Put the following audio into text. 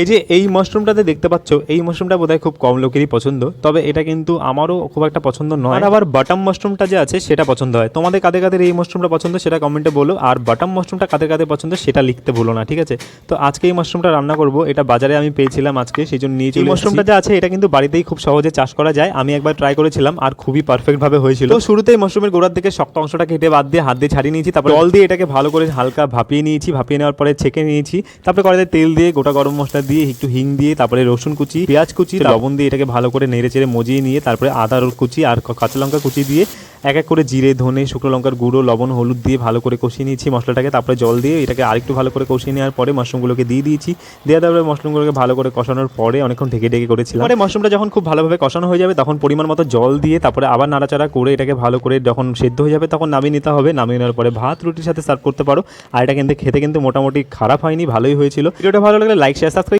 এই যে এই মাশরুমটাতে দেখতে পাচ্ছ, এই মাশরুমটা বোধহয় খুব কম লোকেরই পছন্দ, তবে এটা কিন্তু আমারও খুব একটা পছন্দ নয়। আর আবার বাটাম মাশরুমটা যে আছে সেটা পছন্দ হয়। তোমাদের কাদের কাদের এই মাশরুমটা পছন্দ সেটা কমেন্টে বলো, আর বাটাম মাশরুমটা কাদের কাদের পছন্দ সেটা লিখতে ভুলো না, ঠিক আছে? তো আজকে এই মাশরুমটা রান্না করব, এটা বাজারে আমি পেয়েছিলাম আজকে, সেই জন্য নিয়ে চলে এসেছি। এই মাশরুমটা যে আছে এটা কিন্তু বাড়িতেই খুব সহজে চাষ করা যায়। আমি একবার ট্রাই করেছিলাম আর খুবই পারফেক্ট ভাবে হয়েছিল। তো শুরুতেই মাশরুমের গোড়ার দিকে শক্ত অংশটা কেটে বাদ দিয়ে হাত দিয়ে ছাড়িয়ে নিয়েছি, তারপর জল দিয়ে এটাকে ভালো করে হালকা ভাপিয়ে নিয়েছি। ভাপিয়ে নেওয়ার পরে ছেঁকে নিয়েছি, তারপরে কড়াইতে তেল দিয়ে গোটা গরম মশলা দিয়ে একটু হিং দিয়ে তারপরে রসুন কুচি, পেঁয়াজ কুচি, লবণ দিয়ে এটাকে ভালো করে নেড়ে চেড়ে মজিয়ে নিয়ে তারপরে আদা কুচি আর কাঁচা লঙ্কা কুচি দিয়ে এক এক করে জিরে, ধনে, শুকনো লঙ্কার গুঁড়ো, লবণ, হলুদ দিয়ে ভালো করে কষিয়ে নিয়েছি মশলাটাকে। তারপরে জল দিয়ে এটাকে আরেকটু ভালো করে কষিয়ে নেওয়ার পরে মাশরুমগুলোকে দিয়ে দিয়েছি। দিয়ে তারপরে মাশরুমগুলোকে ভালো করে কষানোর পরে অনেকক্ষণ ঢেকে ঢেকে করেছিলাম। পরে মাশরুমটা যখন খুব ভালোভাবে কষানো হয়ে যাবে তখন পরিমাণ মতো জল দিয়ে তারপরে আবার নাড়াচাড়া করে এটাকে ভালো করে যখন সেদ্ধ হয়ে যাবে তখন নামিয়ে নিতে হবে। নামিয়ে নেওয়ার পরে ভাত রুটির সাথে সার্ভ করতে পারো। আর এটা কিন্তু খেতে কিন্তু মোটামুটি খারাপ হয়নি, ভালোই হয়েছিল। ভিডিওটা ভালো লাগলে লাইক, শেয়ার, সাবস্ক্রাইব